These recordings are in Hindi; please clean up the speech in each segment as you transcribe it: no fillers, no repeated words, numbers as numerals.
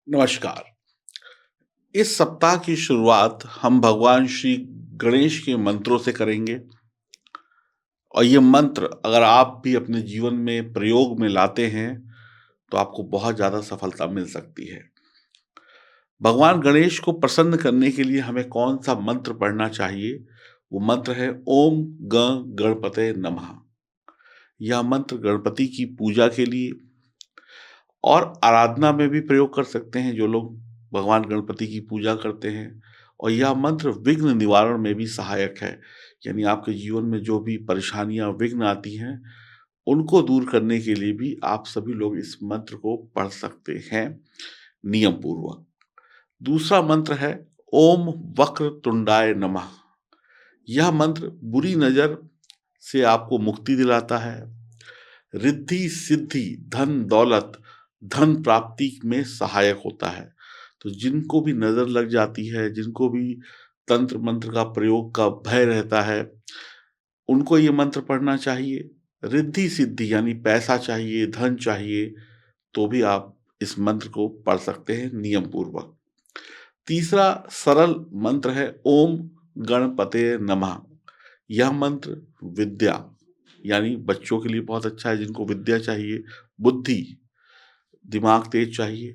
नमस्कार। इस सप्ताह की शुरुआत हम भगवान श्री गणेश के मंत्रों से करेंगे और ये मंत्र अगर आप भी अपने जीवन में प्रयोग में लाते हैं, तो आपको बहुत ज़्यादा सफलता मिल सकती है। भगवान गणेश को प्रसन्न करने के लिए हमें कौन-सा मंत्र पढ़ना चाहिए? वो मंत्र है ओम गणपतये नमः। यह मंत्र गणपति की पूजा के लिए और आराधना में भी प्रयोग कर सकते हैं जो लोग भगवान गणपति की पूजा करते हैं और यह मंत्र विघ्न निवारण में भी सहायक है। यानी आपके जीवन में जो भी परेशानियां विघ्न आती हैं, उनको दूर करने के लिए भी आप सभी लोग इस मंत्र को पढ़ सकते हैं नियम पूर्वक। दूसरा मंत्र है ओम वक्र तुंडाय नमः। यह मंत्र बुरी नजर से आपको मुक्ति दिलाता है, रिद्धि सिद्धि धन दौलत धन प्राप्ति में सहायक होता है। तो जिनको भी नजर लग जाती है, जिनको भी तंत्र मंत्र का प्रयोग का भय रहता है, उनको ये मंत्र पढ़ना चाहिए। रिद्धि सिद्धि यानी पैसा चाहिए, धन चाहिए, तो भी आप इस मंत्र को पढ़ सकते हैं नियम पूर्वक। तीसरा सरल मंत्र है ओम गणपतये नमः। यह मंत्र विद्या यानी बच्चों के लिए बहुत अच्छा है, जिनको विद्या चाहिए, बुद्धि, दिमाग तेज चाहिए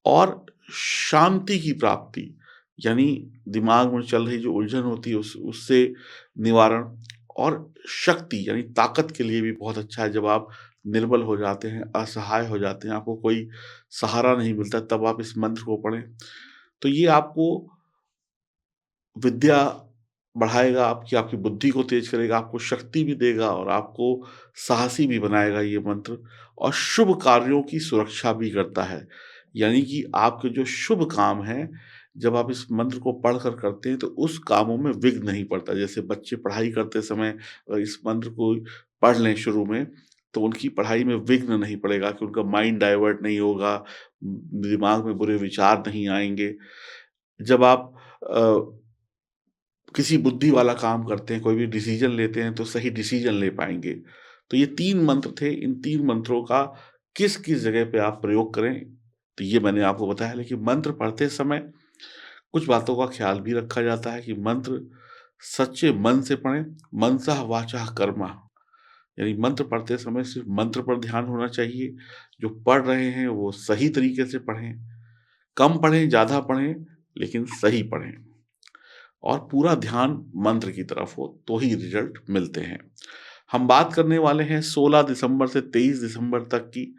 और शांति की प्राप्ति यानी दिमाग में चल रही जो उलझन होती है उससे निवारण और शक्ति यानी ताकत के लिए भी बहुत अच्छा है। जब आप निर्बल हो जाते हैं, असहाय हो जाते हैं, आपको कोई सहारा नहीं मिलता, तब आप इस मंत्र को पढ़ें। तो ये आपको विद्या बढ़ाएगा, आपकी आपकी बुद्धि को तेज करेगा, आपको शक्ति भी देगा और आपको साहसी भी बनाएगा ये मंत्र और शुभ कार्यों की सुरक्षा भी करता है। यानी कि आपके जो शुभ काम हैं, जब आप इस मंत्र को पढ़कर करते हैं, तो उस कामों में विघ्न नहीं पड़ता। जैसे बच्चे पढ़ाई करते समय इस मंत्र को पढ़ लें शुरू में, तो उनकी पढ़ाई में विघ्न नहीं पड़ेगा कि उनका माइंड डाइवर्ट नहीं होगा, दिमाग में बुरे विचार नहीं आएँगे। जब आप अ किसी बुद्धि वाला काम करते हैं, कोई भी डिसीजन लेते हैं तो सही डिसीजन ले पाएँगे। तो ये 3 मंत्र थे, इन 3 मंत्रों का किस-किस जगह पे आप प्रयोग करें, तो ये मैंने आपको बताया। लेकिन मंत्र पढ़ते समय कुछ बातों का ख़्याल भी रखा जाता है कि मंत्र सच्चे मन से पढ़ें, मनसः वाचः कर्मः। यानी मंत्र पढ़ते समय सिर्फ़ मंत्र पर ध्यान होना चाहिए, जो पढ़ रहे हैं वो सही तरीके से पढ़ें। कम पढ़ें, ज़्यादा पढ़ें, लेकिन सही पढ़ें। और पूरा ध्यान मंत्र की तरफ हो तो ही रिजल्ट मिलते हैं। हम बात करने वाले हैं 16 दिसंबर से 23 दिसंबर तक की।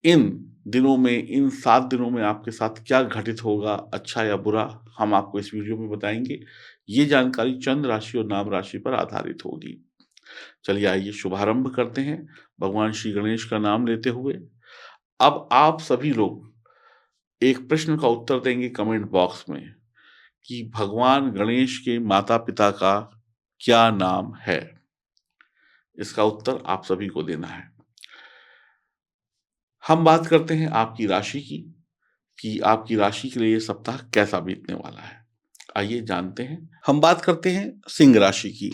इन दिनों में, इन 7 दिनों में आपके साथ क्या घटित होगा, अच्छा या बुरा, हम आपको इस वीडियो में बताएँगे। ये जानकारी चंद्र राशि और नाम राशि पर आधारित होगी। चलिए आइए शुभारंभ करते हैं भगवान श्री गणेश का नाम लेते हुए। अब आप सभी लोग एक प्रश्न का उत्तर देंगे कमेंट बॉक्स में कि भगवान गणेश के माता-पिता का क्या नाम है? इसका उत्तर आप सभी को देना है। हम बात करते हैं आपकी राशि की, कि आपकी राशि के लिए ये सप्ताह कैसा बीतने वाला है। आइए जानते हैं। हम बात करते हैं सिंह राशि की।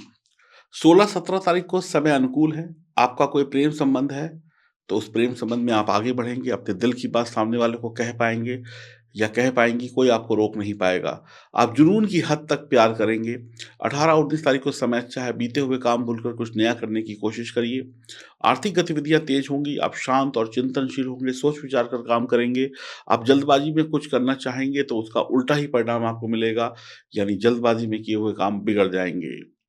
16-17 तारीख को समय अनुकूल है। आपका कोई प्रेम संबंध है, तो उस प्रेम संबंध में आप आगे बढ़ेंगे, अपने दिल की बात सामने वाले को कह पाएँगे या कह पाएँगी, कोई आपको रोक नहीं पाएगा। आप जुनून की हद तक प्यार करेंगे। 18 और 19 तारीख को समय अच्छा है, बीते हुए काम भूलकर कुछ नया करने की कोशिश करिए। आर्थिक गतिविधियाँ तेज होंगी, आप शांत और चिंतनशील होंगे, सोच-विचार कर काम करेंगे। आप जल्दबाजी में कुछ करना चाहेंगे, तो उसका उल्टा ही परिणाम आपको मिलेगा, यानी जल्दबाजी में किए हुए काम बिगड़ जाएँगे।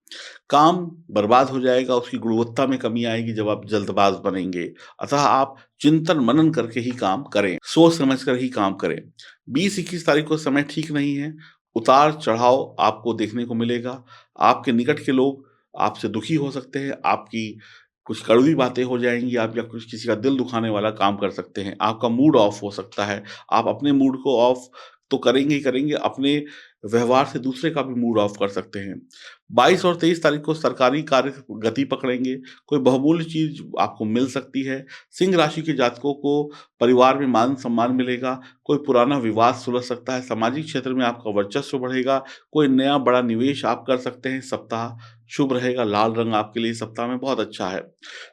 काम बर्बाद हो जाएगा, उसकी गुणवत्ता में कमी आएगी जब आप जल्दबाज बनेंगे। अतः आप चिंतन-मनन करके ही काम करें, सोच समझ कर ही काम करें। 20-21 तारीख को समय ठीक नहीं है, उतार-चढ़ाव आपको देखने को मिलेगा। आपके निकट के लोग आपसे दुखी हो सकते हैं, आपकी कुछ कड़वी बातें हो जाएँगी, आप या कुछ किसी का दिल दुखाने वाला काम कर सकते हैं। आपका मूड ऑफ हो सकता है, आप अपने मूड को ऑफ तो करेंगे ही करेंगे, अपने व्यवहार से दूसरे का भी मूड ऑफ कर सकते हैं। 22 और 23 तारीख को सरकारी कार्य गति पकड़ेंगे, कोई बहुमूल्य चीज़ आपको मिल सकती है। सिंह राशि के जातकों को परिवार में मान-सम्मान मिलेगा, कोई पुराना विवाद सुलझ सकता है, सामाजिक क्षेत्र में आपका वर्चस्व बढ़ेगा, कोई नया बड़ा निवेश आप कर सकते हैं। सप्ताह शुभ रहेगा। लाल रंग आपके लिए इस सप्ताह में बहुत अच्छा है।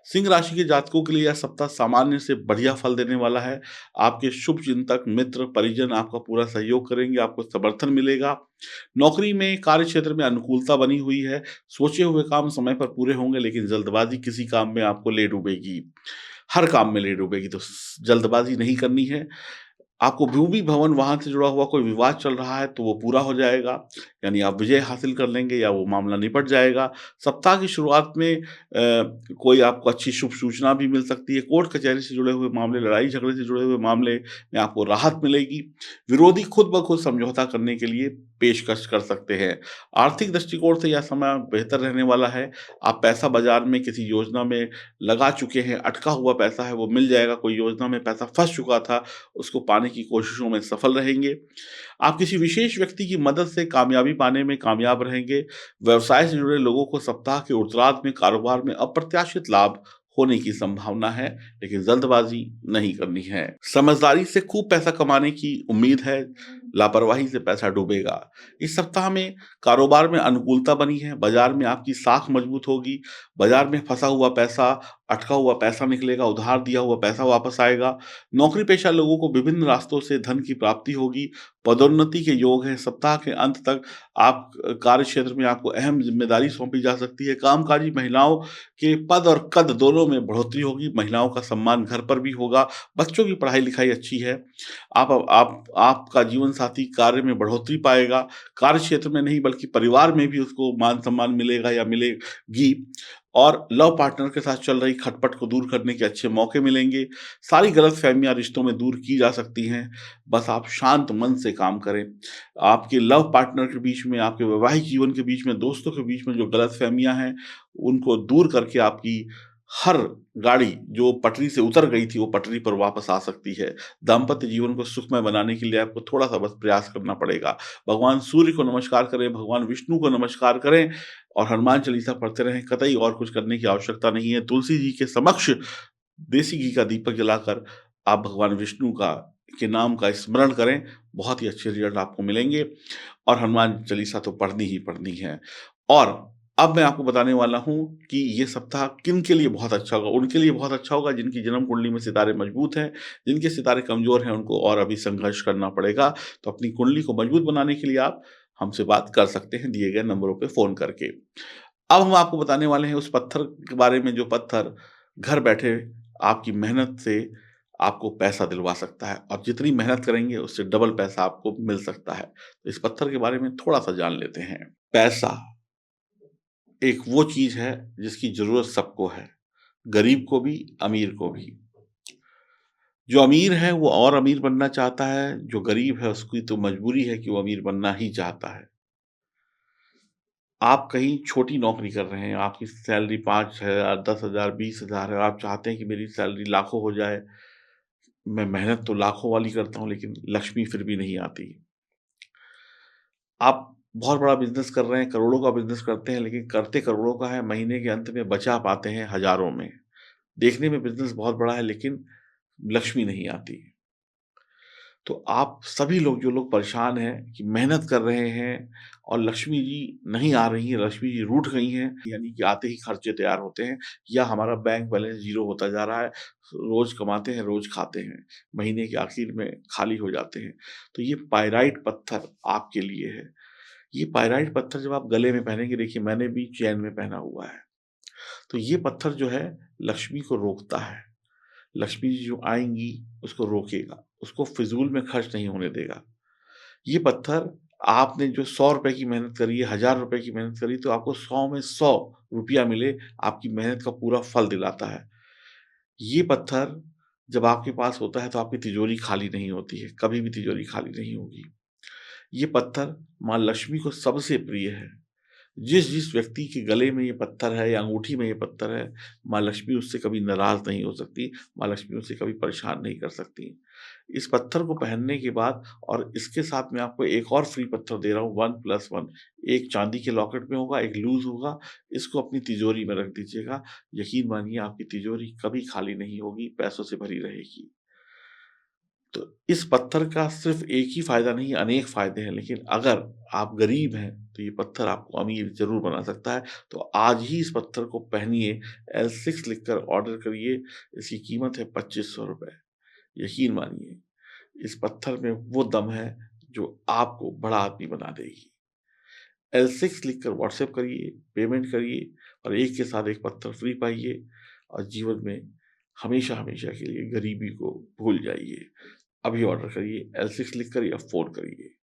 सिंह राशि के जातकों के लिए यह सप्ताह सामान्य से बढ़िया फल देने वाला है। आपके शुभ चिंतक, मित्र, परिजन आपका पूरा सहयोग करेंगे, आपको समर्थन मिलेगा। नौकरी में, कार्य क्षेत्र में अनुकूलता बनी हुई है। सोचे हुए काम समय पर पूरे होंगे, लेकिन जल्दबाजी किसी काम में आपको ले डूबेगी। हर काम में ले डूबेगी, तो जल्दबाजी नहीं करनी है। आपको भूमि, भवन, वाहन से जुड़ा हुआ कोई विवाद चल रहा है तो वो पूरा हो जाएगा, यानी आप विजय हासिल कर लेंगे या वो मामला निपट जाएगा। सप्ताह की शुरुआत में कोई आपको अच्छी शुभ सूचना भी मिल सकती है। कोर्ट कचहरी से जुड़े हुए मामले, लड़ाई झगड़े से जुड़े हुए मामले में आपको राहत मिलेगी। विरोधी खुद ब खुद समझौता करने के लिए पेशकश कर सकते हैं। आर्थिक दृष्टिकोण से यह समय बेहतर रहने वाला है। आप पैसा बाजार में किसी योजना में लगा चुके हैं, अटका हुआ पैसा है वो मिल जाएगा। कोई योजना में पैसा फँस चुका था, उसको पाने की कोशिशों में सफल रहेंगे। आप किसी विशेष व्यक्ति की मदद से कामयाबी पाने में कामयाब रहेंगे। व्यवसाय से जुड़े लोगों को सप्ताह के उत्तरार्ध में कारोबार में अप्रत्याशित लाभ होने की संभावना है, लेकिन जल्दबाजी नहीं करनी है। समझदारी से खूब पैसा कमाने की उम्मीद है, लापरवाही से पैसा डूबेगा। इस सप्ताह में कारोबार में अनुकूलता बनी है, बाजार में आपकी साख मजबूत होगी, बाजार में फंसा हुआ पैसा, अटका हुआ पैसा निकलेगा, उधार दिया हुआ पैसा वापस आएगा। नौकरी पेशा लोगों को विभिन्न रास्तों से धन की प्राप्ति होगी। पदोन्नति के योग हैं। सप्ताह के अंत तक आप कार्य क्षेत्र में आपको अहम ज़िम्मेदारी सौंपी जा सकती है। कामकाजी महिलाओं के पद और कद दोनों में बढ़ोतरी होगी। महिलाओं का सम्मान घर पर भी होगा। बच्चों की पढ़ाई-लिखाई अच्छी है। आपका जीवन साथी कार्य में बढ़ोतरी पाएगा। कार्य क्षेत्र में नहीं बल्कि परिवार में भी उसको मान-सम्मान मिलेगा या मिलेगी, और लव पार्टनर के साथ चल रही खटपट को दूर करने के अच्छे मौके मिलेंगे। सारी गलतफ़हमियाँ रिश्तों में दूर की जा सकती हैं, बस आप शांत मन से काम करें। आपके लव पार्टनर के बीच में, आपके वैवाहिक जीवन के बीच में, दोस्तों के बीच में जो गलतफ़हमियाँ हैं, उनको दूर करके आपकी हर गाड़ी जो पटरी से उतर गई थी, वो पटरी पर वापस आ सकती है। दाम्पत्य जीवन को सुखमय बनाने के लिए आपको थोड़ा-सा बस प्रयास करना पड़ेगा। भगवान सूर्य को नमस्कार करें, भगवान विष्णु को नमस्कार करें और हनुमान चालीसा पढ़ते रहें। कतई और कुछ करने की आवश्यकता नहीं है। तुलसी जी के समक्ष देसी घी का दीपक जलाकर आप भगवान विष्णु का के नाम का स्मरण करें, बहुत ही अच्छे रिज़ल्ट आपको मिलेंगे, और हनुमान चालीसा तो पढ़नी ही पढ़नी है। और अब मैं आपको बताने वाला हूँ कि ये सप्ताह किन-के लिए बहुत अच्छा होगा। उनके लिए बहुत अच्छा होगा जिनकी जन्म कुंडली में सितारे मजबूत हैं। जिनके सितारे कमज़ोर हैं, उनको और अभी संघर्ष करना पड़ेगा। तो अपनी कुंडली को मजबूत बनाने के लिए आप हमसे बात कर सकते हैं दिए गए नंबरों पे फ़ोन करके। अब हम आपको बताने वाले हैं उस पत्थर के बारे में, जो पत्थर घर बैठे आपकी मेहनत से आपको पैसा दिलवा सकता है, और जितनी मेहनत करेंगे उससे डबल पैसा आपको मिल सकता है। तो इस पत्थर के बारे में थोड़ा-सा जान लेते हैं। पैसा एक वो चीज़ है जिसकी ज़रूरत सबको है, गरीब को भी, अमीर को भी। जो अमीर है वो और अमीर बनना चाहता है, जो गरीब है उसकी तो मजबूरी है कि वो अमीर बनना ही चाहता है। आप कहीं छोटी नौकरी कर रहे हैं, आपकी सैलरी 5,000, 10,000, 20,000 है, और आप चाहते हैं कि मेरी सैलरी लाखों हो जाए। मैं मेहनत तो लाखों वाली करता हूँ, लेकिन लक्ष्मी फिर भी नहीं आती। आप बहुत बड़ा बिज़नेस कर रहे हैं, करोड़ों का बिज़नेस करते हैं, लेकिन करते करोड़ों का है, महीने के अंत में बचा पाते हैं हज़ारों में। देखने में बिज़नेस बहुत बड़ा है, लेकिन लक्ष्मी नहीं आती। तो आप सभी लोग, जो लोग परेशान हैं कि मेहनत कर रहे हैं और लक्ष्मी जी नहीं आ रही हैं, लक्ष्मी जी रूठ गई हैं, यानी कि आते ही खर्चे तैयार होते हैं, या हमारा बैंक बैलेंस ज़ीरो होता जा रहा है, रोज़ कमाते हैं, रोज़ खाते हैं, महीने के आखिर में खाली हो जाते हैं। तो ये पाइराइट पत्थर आपके लिए है। ये पाइराइट पत्थर जब आप गले में पहनेंगे, देखिए मैंने भी चैन में पहना हुआ है। तो ये पत्थर जो है लक्ष्मी को रोकता है। लक्ष्मी जी जो आएँगी उसको रोकेगा, उसको फ़िज़ूल में खर्च नहीं होने देगा। ये पत्थर, आपने जो ₹100 की मेहनत करी है, ₹1000 की मेहनत करी, तो आपको 100 में 100 रुपया मिले, आपकी मेहनत का पूरा फल दिलाता है। ये पत्थर जब आपके पास होता है तो आपकी तिजोरी खाली नहीं होती है, कभी भी तिजोरी खाली नहीं होगी। ये पत्थर माँ लक्ष्मी को सबसे प्रिय है। जिस-जिस व्यक्ति के गले में ये पत्थर है या अंगूठी में ये पत्थर है, माँ लक्ष्मी उससे कभी नाराज़ नहीं हो सकती, माँ लक्ष्मी उसे कभी परेशान नहीं कर सकती। इस पत्थर को पहनने के बाद, और इसके साथ मैं आपको एक और फ्री पत्थर दे रहा हूँ, 1+1, एक चांदी के लॉकेट में होगा, एक लूज़ होगा, इसको अपनी तिजोरी में रख दीजिएगा। यकीन मानिए आपकी तिजोरी कभी खाली नहीं होगी, पैसों से भरी रहेगी। तो इस पत्थर का सिर्फ़ एक ही फ़ायदा नहीं, अनेक फ़ायदे हैं, लेकिन अगर आप गरीब हैं, तो तो ये पत्थर आपको अमीर ज़रूर बना सकता है। तो आज ही इस पत्थर को पहनिए, L6 लिखकर ऑर्डर करिए। इसकी कीमत है ₹2500। यकीन मानिए, इस पत्थर में वो दम है जो आपको बड़ा आदमी बना देगी। L6 लिखकर व्हाट्सएप करिए, पेमेंट करिए और एक के साथ एक पत्थर फ्री पाइए और जीवन में हमेशा-हमेशा के लिए गरीबी को भूल जाइए। अभी ऑर्डर करिए, L6 लिखकर या फ़ोन करिए।